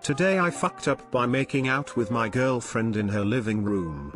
Today I fucked up by making out with my girlfriend in her living room.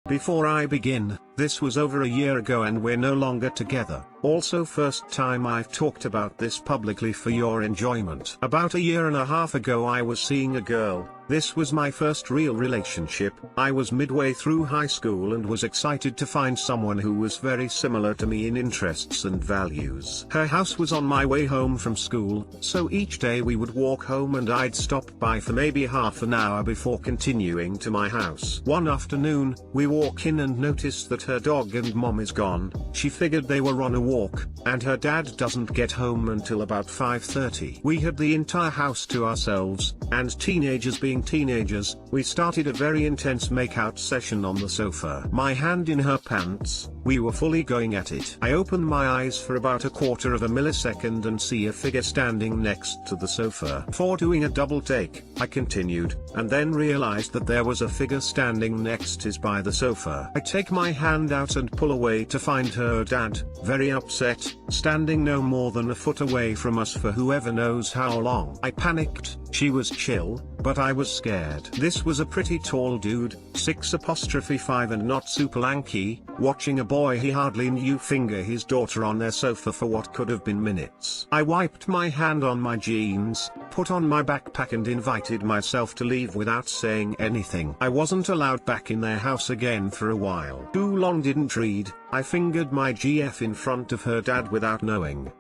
Before I begin, this was over a year ago and we're no longer together. Also, first time I've talked about this publicly for your enjoyment. About a year and a half ago I was seeing a girl. This was my first real relationship. I was midway through high school and was excited to find someone who was very similar to me in interests and values. Her house was on my way home from school, so each day we would walk home and I'd stop by for maybe half an hour before continuing to my house. One afternoon, we walk in and notice that her dog and mom is gone. She figured they were on a walk, and her dad doesn't get home until about 5:30. We had the entire house to ourselves, and teenagers being teenagers, we started a very intense makeout session on the sofa. My hand in her pants, we were fully going at it. I opened my eyes for about a quarter of a millisecond and see a figure standing next to the sofa. Before doing a double take, I continued, and then realized that there was a figure standing next is by the sofa. I take my hand out and pull away to find her dad, very upset, standing no more than a foot away from us for whoever knows how long. I panicked. She was chill, but I was scared. This was a pretty tall dude, 6'5" and not super lanky, watching a boy he hardly knew finger his daughter on their sofa for what could have been minutes. I wiped my hand on my jeans, put on my backpack and invited myself to leave without saying anything. I wasn't allowed back in their house again for a while. Too long didn't read, I fingered my GF in front of her dad without knowing.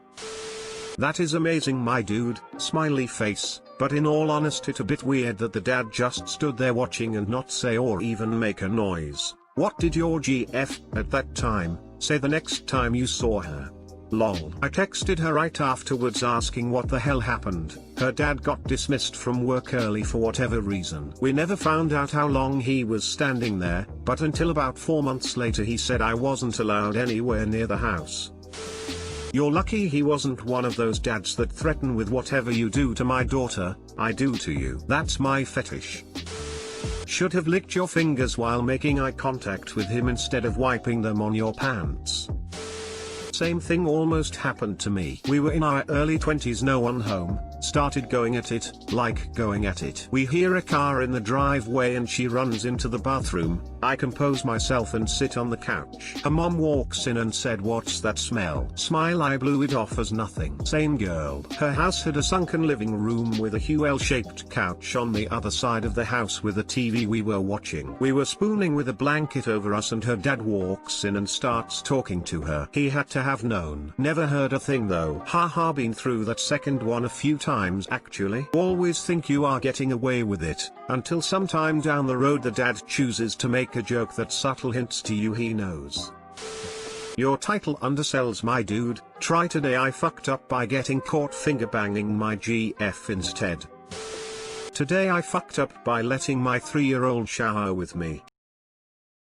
That is amazing, my dude, smiley face. But in all honesty, it's a bit weird that the dad just stood there watching and not say or even make a noise. What did your GF, at that time, say the next time you saw her? Lol. I texted her right afterwards asking what the hell happened. Her dad got dismissed from work early for whatever reason. We never found out how long he was standing there, but until about 4 months later he said I wasn't allowed anywhere near the house. You're lucky he wasn't one of those dads that threaten with whatever you do to my daughter, I do to you. That's my fetish. Should have licked your fingers while making eye contact with him instead of wiping them on your pants. Same thing almost happened to me. We were in our early 20s, no one home, started going at it, like going at it. We hear a car in the driveway and she runs into the bathroom. I compose myself and sit on the couch. Her mom walks in and said, "What's that smell?" Smile, I blew it off as nothing. Same girl. Her house had a sunken living room with a L-shaped couch on the other side of the house with a TV we were watching. We were spooning with a blanket over us and her dad walks in and starts talking to her. He had to have known. Never heard a thing though. Haha, been through that second one a few times actually. Always think you are getting away with it, until sometime down the road the dad chooses to make a joke that subtle hints to you he knows. Your title undersells, my dude. Try today. I fucked up by getting caught finger banging my GF instead. Today I fucked up by letting my 3-year-old shower with me.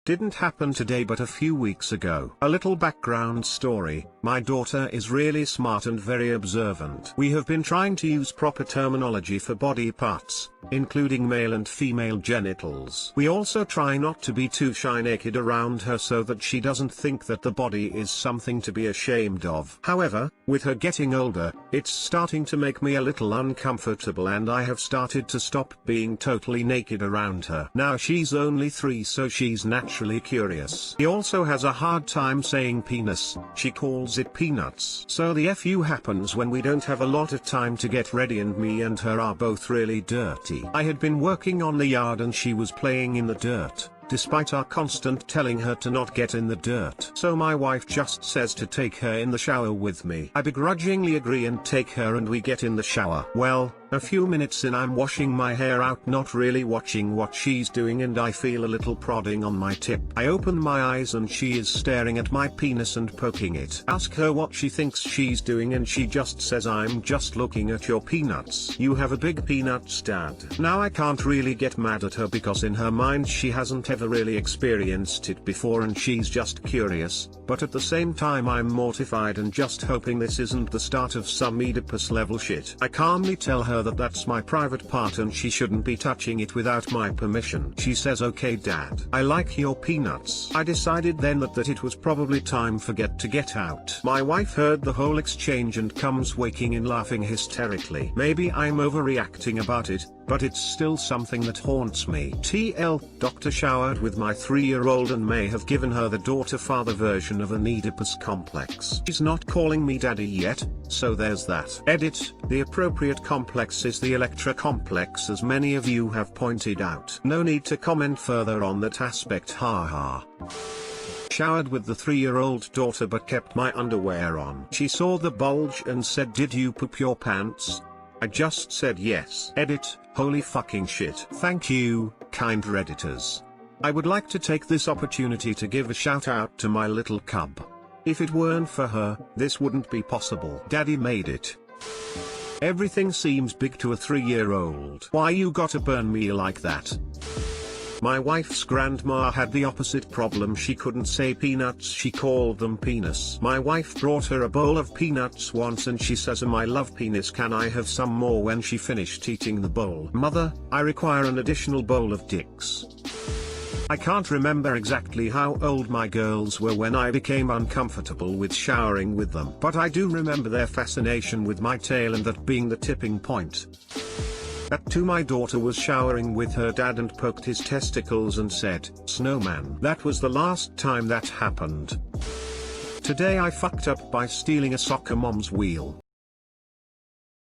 Didn't happen today but a few weeks ago. A little background story, my daughter is really smart and very observant. We have been trying to use proper terminology for body parts, including male and female genitals. We also try not to be too shy naked around her so that she doesn't think that the body is something to be ashamed of. However, with her getting older, it's starting to make me a little uncomfortable and I have started to stop being totally naked around her. Now she's only 3, so she's naturally curious. He also has a hard time saying penis, she calls it peanuts. So the FU happens when we don't have a lot of time to get ready and me and her are both really dirty. I had been working on the yard and she was playing in the dirt, despite our constant telling her to not get in the dirt. So my wife just says to take her in the shower with me. I begrudgingly agree and take her and we get in the shower. Well, a few minutes in I'm washing my hair out, not really watching what she's doing, and I feel a little prodding on my tip. I open my eyes and she is staring at my penis and poking it. Ask her what she thinks she's doing and she just says, "I'm just looking at your peanuts. You have a big peanuts, Dad." Now I can't really get mad at her because in her mind she hasn't ever really experienced it before and she's just curious, but at the same time I'm mortified and just hoping this isn't the start of some Oedipus level shit. I calmly tell her that that's my private part and she shouldn't be touching it without my permission. She says, "Okay Dad, I like your peanuts." I decided then that it was probably time for to get out. My wife heard the whole exchange and comes waking in laughing hysterically. Maybe I'm overreacting about it, but it's still something that haunts me. TL, doctor showered with my 3-year-old and may have given her the daughter-father version of an Oedipus complex. She's not calling me daddy yet, so there's that. Edit, the appropriate complex is the Electra complex, as many of you have pointed out. No need to comment further on that aspect, haha. Showered with the 3-year-old daughter but kept my underwear on. She saw the bulge and said, "Did you poop your pants?" I just said yes. Edit, holy fucking shit. Thank you, kind Redditors. I would like to take this opportunity to give a shout out to my little cub. If it weren't for her, this wouldn't be possible. Daddy made it. Everything seems big to a 3-year-old. Why you gotta burn me like that? My wife's grandma had the opposite problem. She couldn't say peanuts, she called them penis. My wife brought her a bowl of peanuts once and she says, "I love penis, can I have some more?" when she finished eating the bowl. Mother, I require an additional bowl of dicks. I can't remember exactly how old my girls were when I became uncomfortable with showering with them, but I do remember their fascination with my tail and that being the tipping point. At 2, my daughter was showering with her dad and poked his testicles and said, "Snowman." That was the last time that happened. Today I fucked up by stealing a soccer mom's wheel.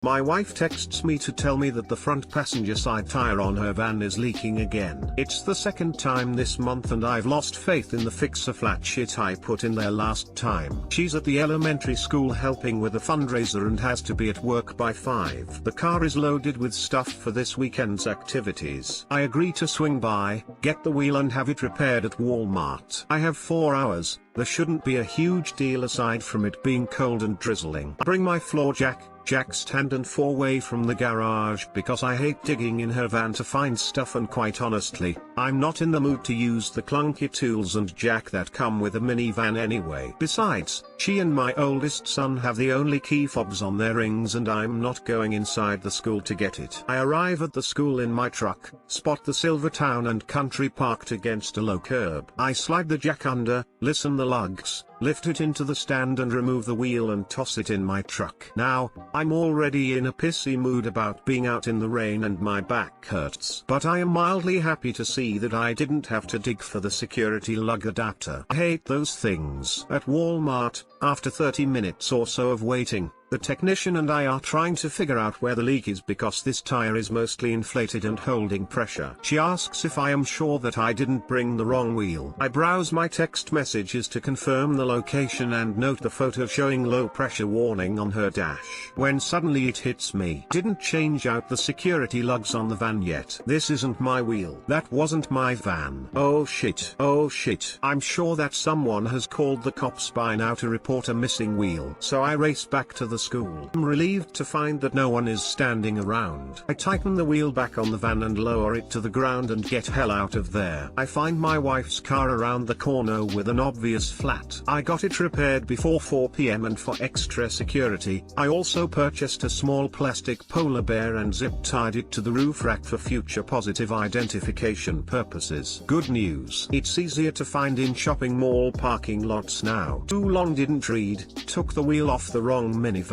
My wife texts me to tell me that the front passenger side tire on her van is leaking again. It's the 2nd time this month and I've lost faith in the fix-a-flat shit I put in there last time. She's at the elementary school helping with a fundraiser and has to be at work by 5. The car is loaded with stuff for this weekend's activities. I agree to swing by, get the wheel and have it repaired at Walmart. I have 4 hours. There shouldn't be a huge deal aside from it being cold and drizzling. I bring my floor jack stand and 4-way from the garage because I hate digging in her van to find stuff, and quite honestly, I'm not in the mood to use the clunky tools and jack that come with a minivan anyway. Besides, she and my oldest son have the only key fobs on their rings and I'm not going inside the school to get it. I arrive at the school in my truck, spot the Silver Town and Country parked against a low curb. I slide the jack under, listen the lugs, lift it into the stand and remove the wheel and toss it in my truck. Now, I'm already in a pissy mood about being out in the rain and my back hurts. But I am mildly happy to see that I didn't have to dig for the security lug adapter. I hate those things. At Walmart, after 30 minutes or so of waiting, the technician and I are trying to figure out where the leak is because this tire is mostly inflated and holding pressure. She asks if I am sure that I didn't bring the wrong wheel. I browse my text messages to confirm the location and note the photo showing low pressure warning on her dash. When suddenly it hits me. Didn't change out the security lugs on the van yet. This isn't my wheel. That wasn't my van. Oh shit. Oh shit. I'm sure that someone has called the cops by now to report a missing wheel. So I race back to the school. I'm relieved to find that no one is standing around. I tighten the wheel back on the van and lower it to the ground and get hell out of there. I find my wife's car around the corner with an obvious flat. I got it repaired before 4 p.m. and for extra security, I also purchased a small plastic polar bear and zip-tied it to the roof rack for future positive identification purposes. Good news. It's easier to find in shopping mall parking lots now. Too long didn't read, took the wheel off the wrong minivan.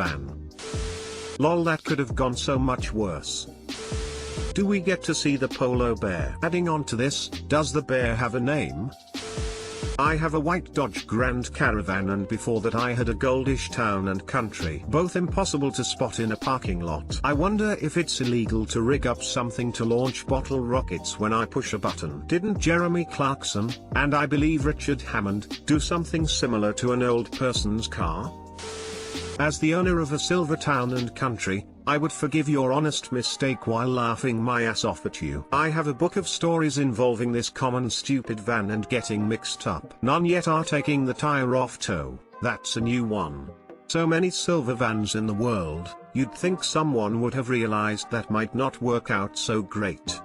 Lol, that could have gone so much worse. Do we get to see the polo bear? Adding on to this, does the bear have a name? I have a white Dodge Grand Caravan and before that I had a goldish Town and Country. Both impossible to spot in a parking lot. I wonder if it's illegal to rig up something to launch bottle rockets when I push a button. Didn't Jeremy Clarkson, and I believe Richard Hammond, do something similar to an old person's car? As the owner of a Silver Town and Country, I would forgive your honest mistake while laughing my ass off at you. I have a book of stories involving this common stupid van and getting mixed up. None yet are taking the tire off tow. That's a new one. So many silver vans in the world, you'd think someone would have realized that might not work out so great.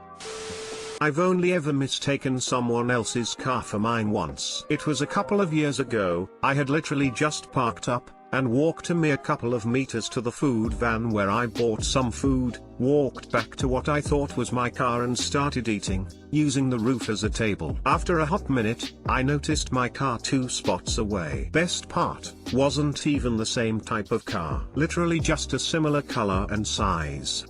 I've only ever mistaken someone else's car for mine once. It was a couple of years ago. I had literally just parked up and walked a mere couple of meters to the food van where I bought some food, walked back to what I thought was my car and started eating, using the roof as a table. After a hot minute, I noticed my car 2 spots away. Best part, wasn't even the same type of car. Literally just a similar color and size.